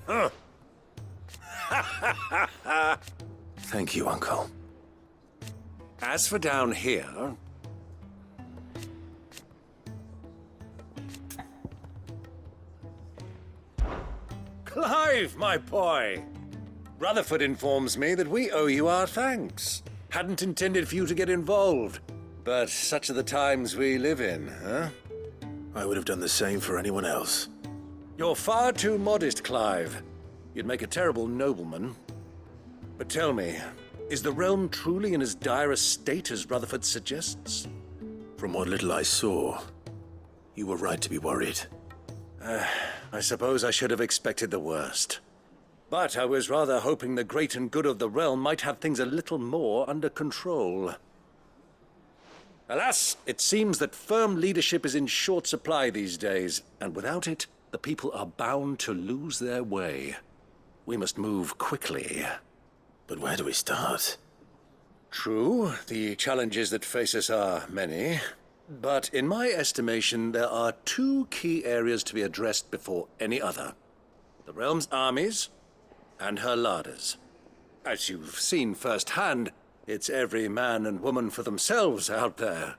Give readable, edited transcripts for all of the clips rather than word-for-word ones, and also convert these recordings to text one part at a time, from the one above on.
Huh. Thank you, Uncle. As for down here... Clive, my boy! Rutherford informs me that we owe you our thanks. Hadn't intended for you to get involved, but such are the times we live in, huh? I would have done the same for anyone else. You're far too modest, Clive. You'd make a terrible nobleman. But tell me, is the realm truly in as dire a state as Rutherford suggests? From what little I saw, you were right to be worried. I suppose I should have expected the worst. But I was rather hoping the great and good of the realm might have things a little more under control. Alas, it seems that firm leadership is in short supply these days, and without it, the people are bound to lose their way. We must move quickly. But where do we start? True, the challenges that face us are many. But in my estimation, there are two key areas to be addressed before any other. The realm's armies and her larders. As you've seen firsthand, it's every man and woman for themselves out there.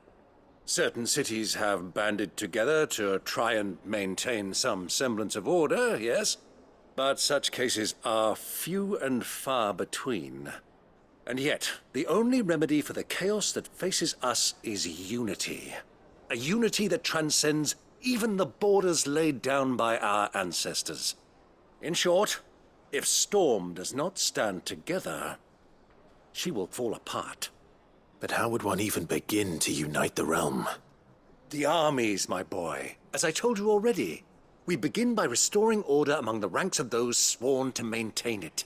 Certain cities have banded together to try and maintain some semblance of order, yes? But such cases are few and far between. And yet, the only remedy for the chaos that faces us is unity. A unity that transcends even the borders laid down by our ancestors. In short, if Storm does not stand together, she will fall apart. But how would one even begin to unite the realm? The armies, my boy. As I told you already, we begin by restoring order among the ranks of those sworn to maintain it.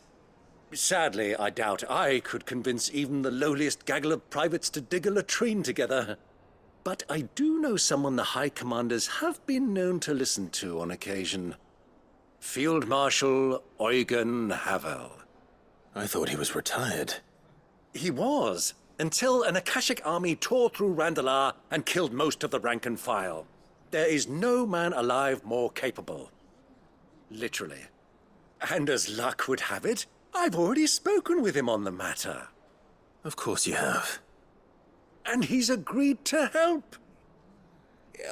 Sadly, I doubt I could convince even the lowliest gaggle of privates to dig a latrine together. But I do know someone the High Commanders have been known to listen to on occasion. Field Marshal Eugen Havel. I thought he was retired. He was, until an Akashic army tore through Randalar and killed most of the rank and file. There is no man alive more capable. Literally. And as luck would have it, I've already spoken with him on the matter. Of course you have. And he's agreed to help.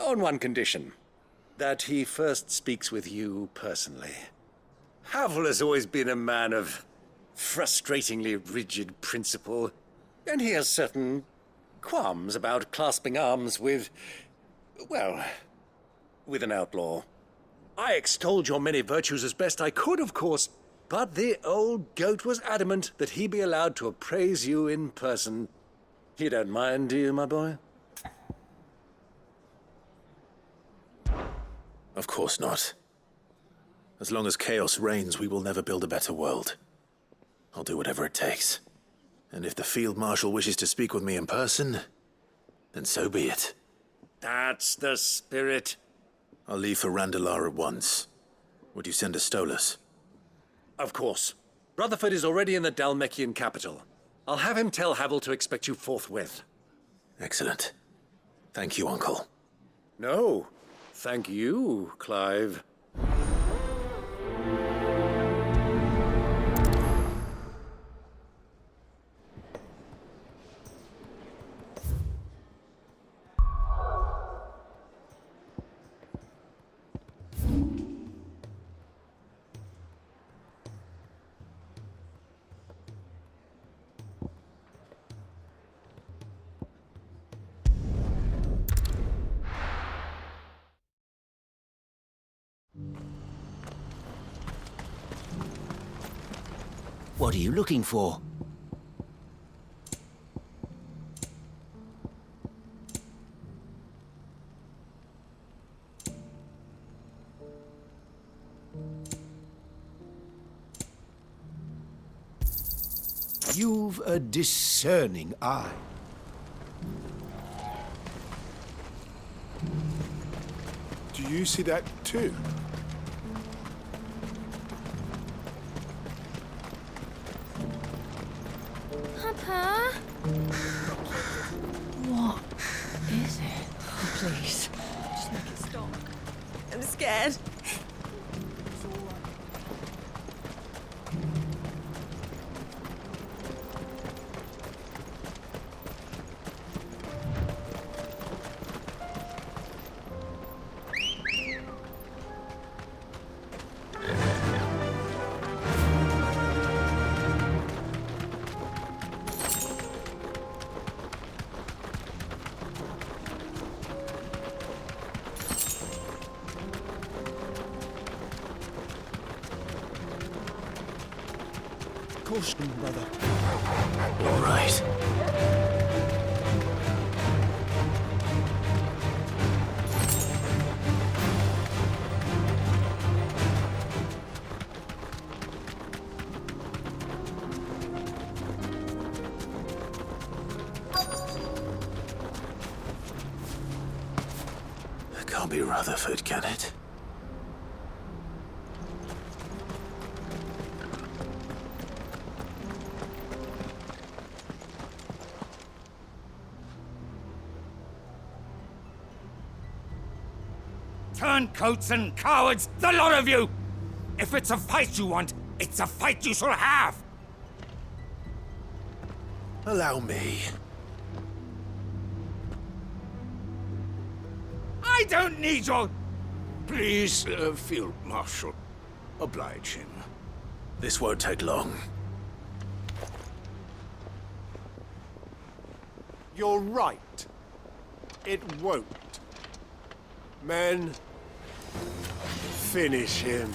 On one condition. That he first speaks with you personally. Havel has always been a man of frustratingly rigid principle, and he has certain qualms about clasping arms with, well, with an outlaw. I extolled your many virtues as best I could, of course, but the old goat was adamant that he be allowed to appraise you in person. You don't mind, do you, my boy? Of course not. As long as chaos reigns, we will never build a better world. I'll do whatever it takes. And if the Field Marshal wishes to speak with me in person, then so be it. That's the spirit. I'll leave for Randalar at once. Would you send a Stolas? Of course. Rutherford is already in the Dalmekian capital. I'll have him tell Havel to expect you forthwith. Excellent. Thank you, Uncle. No. Thank you, Clive. What are you looking for? You've a discerning eye. Do you see that too? scared. Caution, brother. All right. It can't be Rutherford, can it? Turncoats and cowards, the lot of you! If it's a fight you want, it's a fight you shall have! Allow me. I don't need your... Please, Field Marshal, oblige him. This won't take long. You're right. It won't. Men, finish him.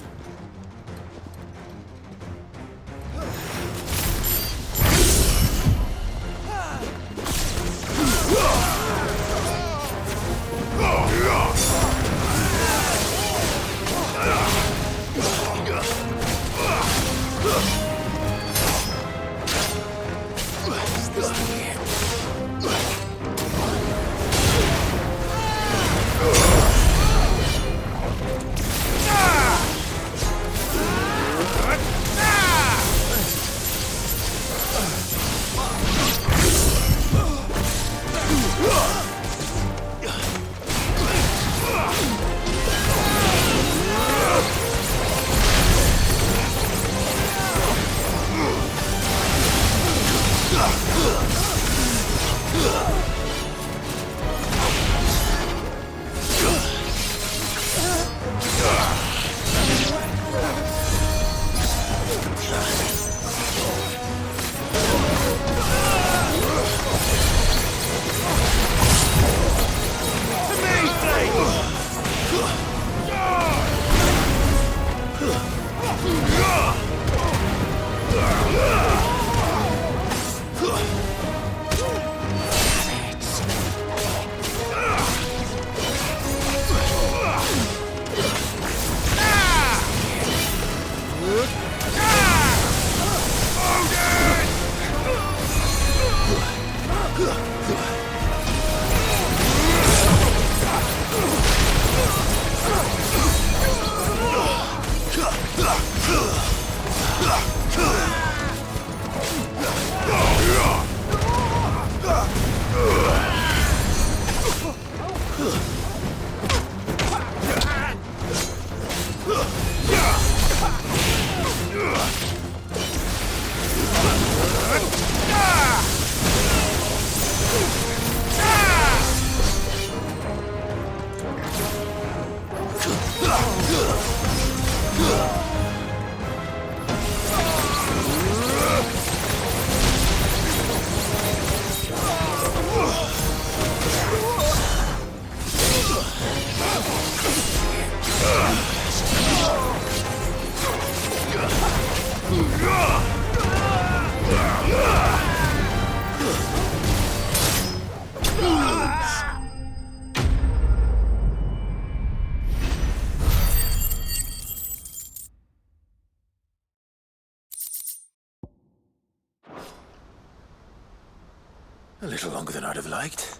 A little longer than I'd have liked.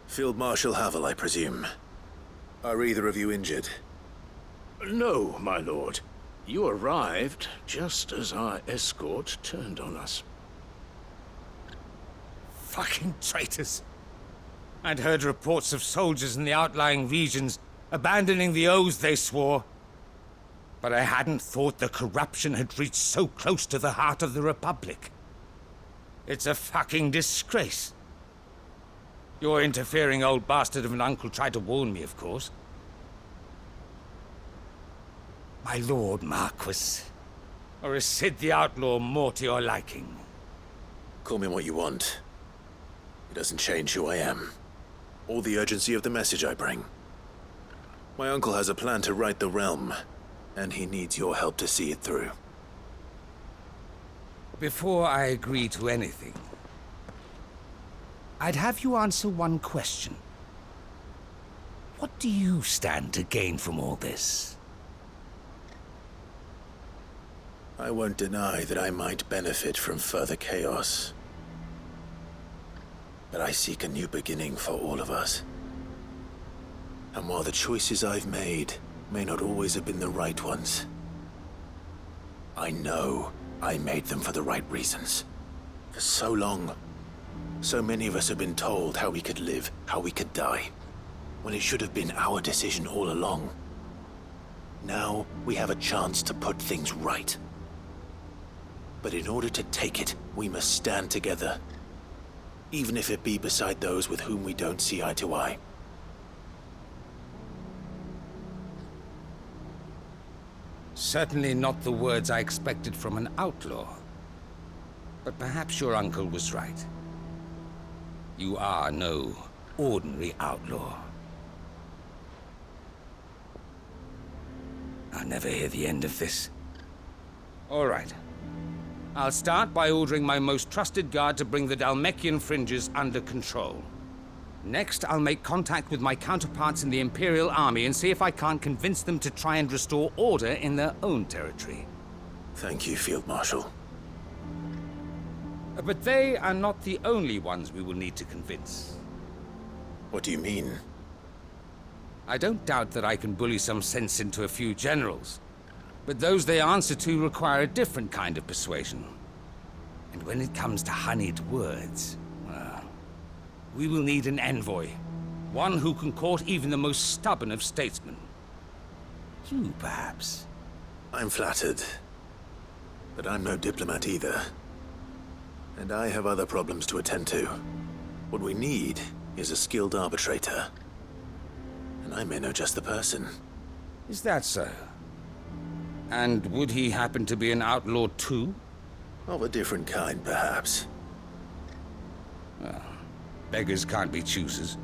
Field Marshal Havel, I presume. Are either of you injured? No, my lord. You arrived just as our escort turned on us. Fucking traitors. I'd heard reports of soldiers in the outlying regions abandoning the oaths they swore. But I hadn't thought the corruption had reached so close to the heart of the Republic. It's a fucking disgrace. Your interfering old bastard of an uncle tried to warn me, of course. My lord Marquis. Or is Sid the Outlaw more to your liking? Call me what you want. It doesn't change who I am, or the urgency of the message I bring. My uncle has a plan to right the realm, and he needs your help to see it through. Before I agree to anything, I'd have you answer one question. What do you stand to gain from all this? I won't deny that I might benefit from further chaos. But I seek a new beginning for all of us. And while the choices I've made may not always have been the right ones, I know I made them for the right reasons. For so long, so many of us have been told how we could live, how we could die, when it should have been our decision all along. Now we have a chance to put things right. But in order to take it, we must stand together. Even if it be beside those with whom we don't see eye to eye. Certainly not the words I expected from an outlaw. But perhaps your uncle was right. You are no ordinary outlaw. I'll never hear the end of this. All right. I'll start by ordering my most trusted guard to bring the Dalmekian fringes under control. Next, I'll make contact with my counterparts in the Imperial Army and see if I can't convince them to try and restore order in their own territory. Thank you, Field Marshal. But they are not the only ones we will need to convince. What do you mean? I don't doubt that I can bully some sense into a few generals. But those they answer to require a different kind of persuasion. And when it comes to honeyed words, well, we will need an envoy. One who can court even the most stubborn of statesmen. You, perhaps. I'm flattered. But I'm no diplomat either. And I have other problems to attend to. What we need is a skilled arbitrator. And I may know just the person. Is that so? And would he happen to be an outlaw too? Of a different kind, perhaps. Beggars can't be choosers.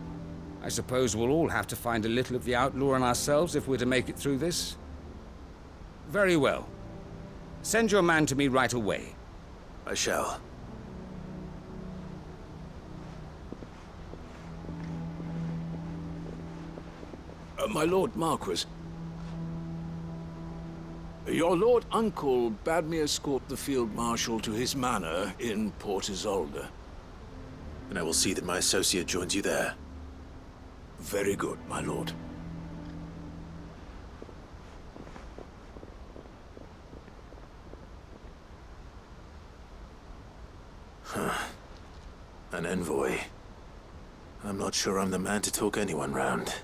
I suppose we'll all have to find a little of the outlaw in ourselves if we're to make it through this. Very well. Send your man to me right away. I shall. My Lord Marquis. Your Lord Uncle bade me escort the Field Marshal to his manor in Port Isolde. And I will see that my associate joins you there. Very good, my lord. An envoy. I'm not sure I'm the man to talk anyone round.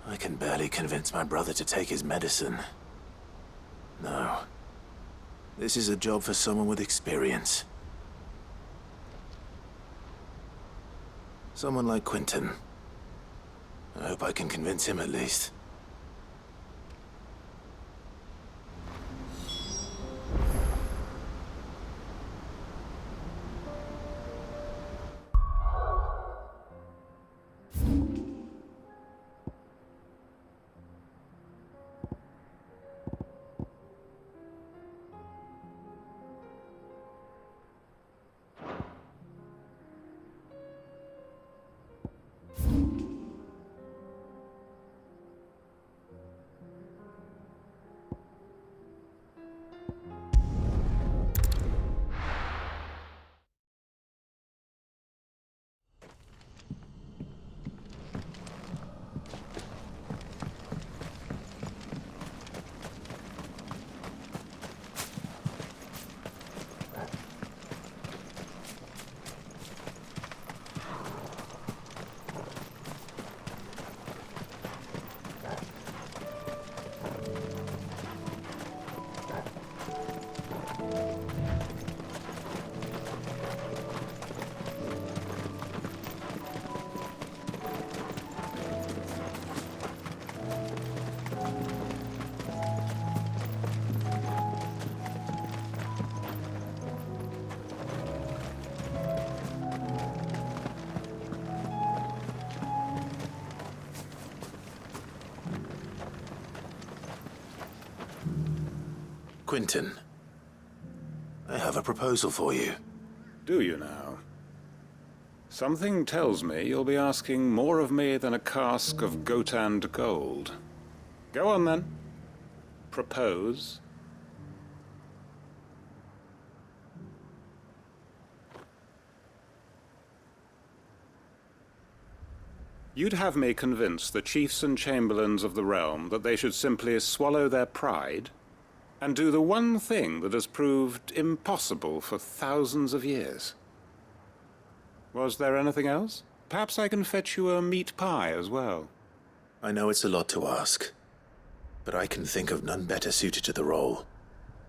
I can barely convince my brother to take his medicine. No. This is a job for someone with experience. Someone like Quentin. I hope I can convince him at least. Quinton, I have a proposal for you. Do you now? Something tells me you'll be asking more of me than a cask of Gotand gold. Go on then. Propose. You'd have me convince the chiefs and chamberlains of the realm that they should simply swallow their pride and do the one thing that has proved impossible for thousands of years. Was there anything else? Perhaps I can fetch you a meat pie as well. I know it's a lot to ask, but I can think of none better suited to the role.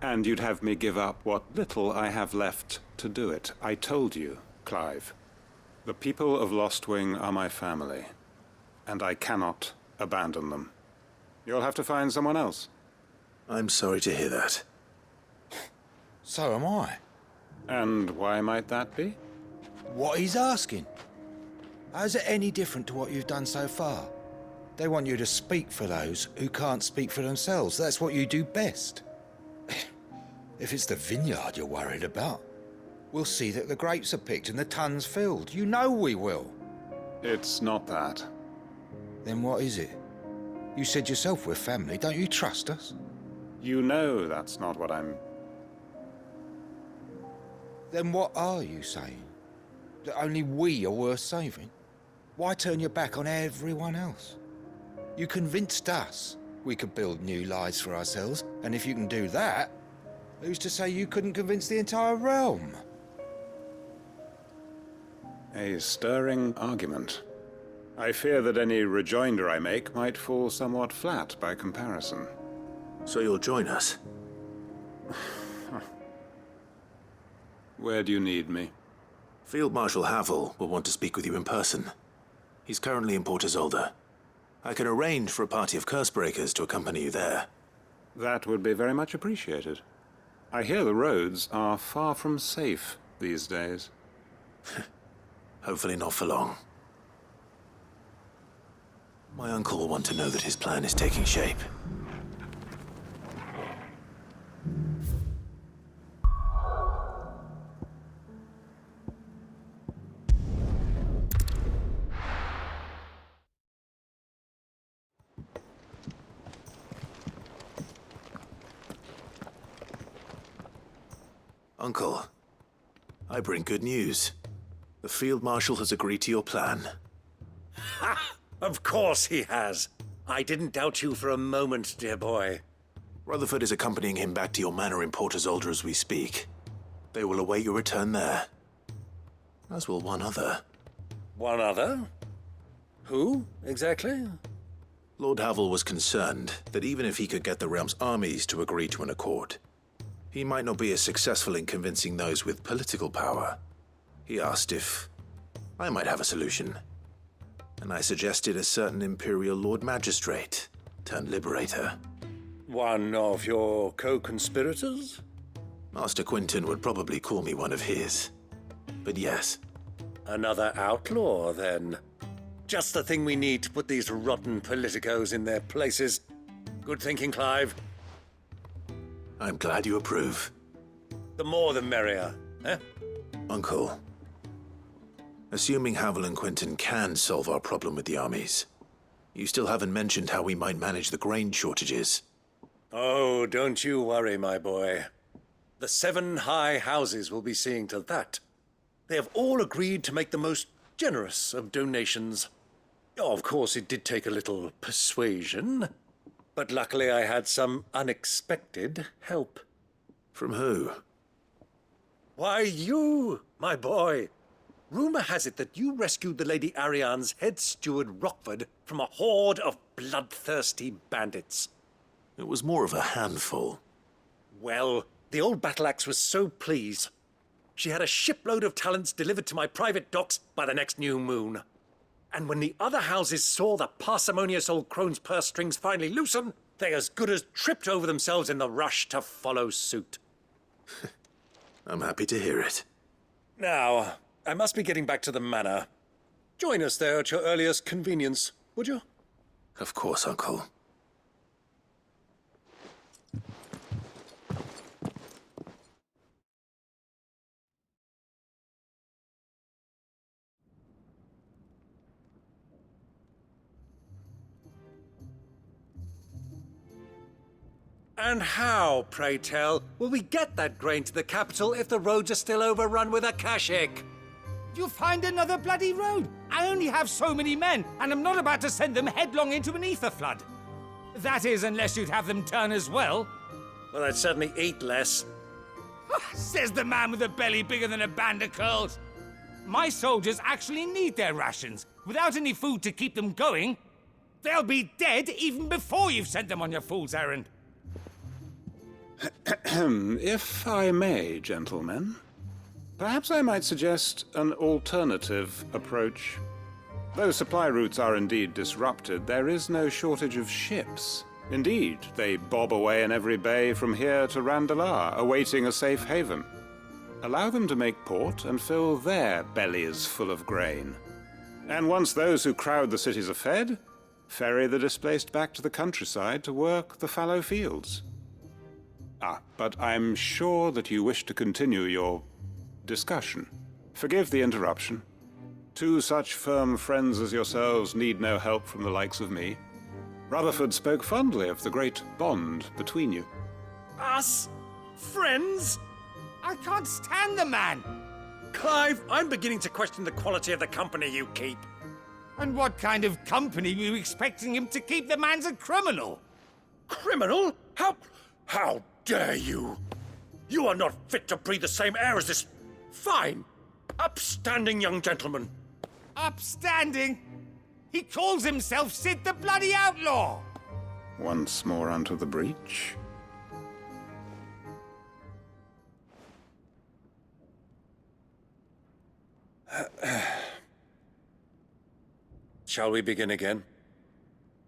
And you'd have me give up what little I have left to do it. I told you, Clive. The people of Lostwing are my family, and I cannot abandon them. You'll have to find someone else. I'm sorry to hear that. So am I. And why might that be? What he's asking. How's it any different to what you've done so far? They want you to speak for those who can't speak for themselves. That's what you do best. If it's the vineyard you're worried about, we'll see that the grapes are picked and the tons filled. You know we will. It's not that. Then what is it? You said yourself we're family. Don't you trust us? You know that's not what I'm... Then what are you saying? That only we are worth saving? Why turn your back on everyone else? You convinced us we could build new lives for ourselves, and if you can do that, who's to say you couldn't convince the entire realm? A stirring argument. I fear that any rejoinder I make might fall somewhat flat by comparison. So you'll join us? Where do you need me? Field Marshal Havel will want to speak with you in person. He's currently in Port Isolde. I can arrange for a party of Cursebreakers to accompany you there. That would be very much appreciated. I hear the roads are far from safe these days. Hopefully not for long. My uncle will want to know that his plan is taking shape. Uncle, I bring good news. The Field Marshal has agreed to your plan. Ha! Of course he has. I didn't doubt you for a moment, dear boy. Rutherford is accompanying him back to your manor in Port Isolde as we speak. They will await your return there. As will one other. One other? Who, exactly? Lord Havel was concerned that even if he could get the realm's armies to agree to an accord, he might not be as successful in convincing those with political power. He asked if I might have a solution, and I suggested a certain Imperial Lord Magistrate turned Liberator. One of your co-conspirators? Master Quinton would probably call me one of his, but yes. Another outlaw, then. Just the thing we need to put these rotten politicos in their places. Good thinking, Clive. I'm glad you approve. The more the merrier, eh? Uncle, assuming Havel and Quinton can solve our problem with the armies, you still haven't mentioned how we might manage the grain shortages. Oh, don't you worry, my boy. The 7 high houses will be seeing to that. They have all agreed to make the most generous of donations. Oh, of course, it did take a little persuasion, but luckily I had some unexpected help. From who? Why, you, my boy. Rumor has it that you rescued the Lady Ariane's head steward Rockford from a horde of bloodthirsty bandits. It was more of a handful. Well, the old battle-axe was so pleased. She had a shipload of talents delivered to my private docks by the next new moon. And when the other houses saw the parsimonious old crone's purse strings finally loosen, they as good as tripped over themselves in the rush to follow suit. I'm happy to hear it. Now, I must be getting back to the manor. Join us there at your earliest convenience, would you? Of course, Uncle. And how, pray tell, will we get that grain to the capital if the roads are still overrun with Akashic? You'll find another bloody road. I only have so many men, and I'm not about to send them headlong into an ether flood. That is, unless you'd have them turn as well. Well, I'd certainly eat less. Says the man with a belly bigger than a band of curls. My soldiers actually need their rations. Without any food to keep them going, they'll be dead even before you've sent them on your fool's errand. If I may, gentlemen, perhaps I might suggest an alternative approach. Though supply routes are indeed disrupted, there is no shortage of ships. Indeed, they bob away in every bay from here to Randalar, awaiting a safe haven. Allow them to make port and fill their bellies full of grain. And once those who crowd the cities are fed, ferry the displaced back to the countryside to work the fallow fields. But I'm sure that you wish to continue your discussion. Forgive the interruption. Two such firm friends as yourselves need no help from the likes of me. Rutherford spoke fondly of the great bond between you. Us? Friends? I can't stand the man. Clive, I'm beginning to question the quality of the company you keep. And what kind of company were you expecting him to keep? The man's a criminal. Criminal? How dare you? You are not fit to breathe the same air as this fine, upstanding young gentleman. Upstanding? He calls himself Sid the Bloody Outlaw. Once more onto the breach. Shall we begin again?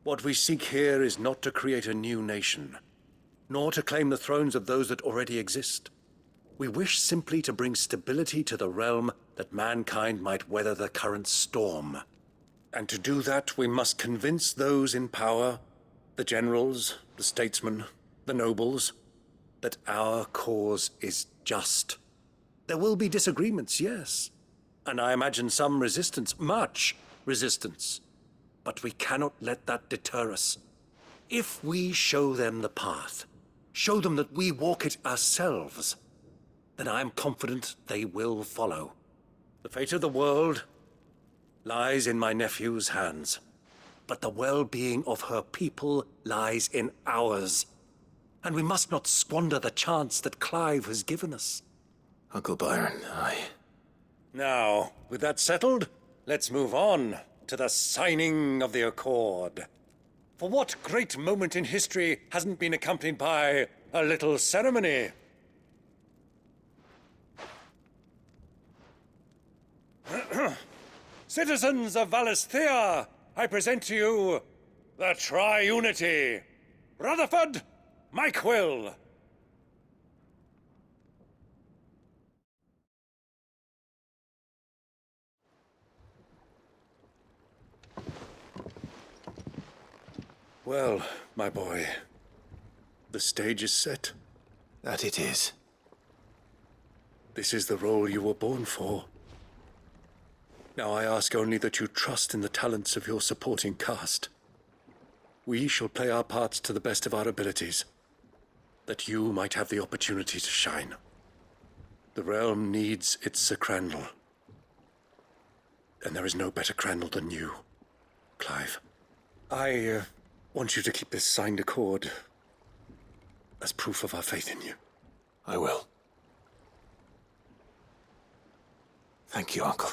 What we seek here is not to create a new nation, nor to claim the thrones of those that already exist. We wish simply to bring stability to the realm that mankind might weather the current storm. And to do that, we must convince those in power, the generals, the statesmen, the nobles, that our cause is just. There will be disagreements, yes. And I imagine some resistance, much resistance. But we cannot let that deter us. If we show them the path, show them that we walk it ourselves, then I am confident they will follow. The fate of the world lies in my nephew's hands, but the well-being of her people lies in ours. And we must not squander the chance that Clive has given us. Uncle Byron, Now, with that settled, let's move on to the signing of the Accord. For what great moment in history hasn't been accompanied by a little ceremony? Citizens of Valisthea, I present to you the Triunity. Rutherford, Mike Will. Well, my boy, the stage is set. that it is. This is the role you were born for. Now I ask only that you trust in the talents of your supporting cast. We shall play our parts to the best of our abilities, that you might have the opportunity to shine. The realm needs its Sir Crandall. And there is no better Crandall than you, Clive. I want you to keep this signed accord as proof of our faith in you. I will. Thank you, Uncle.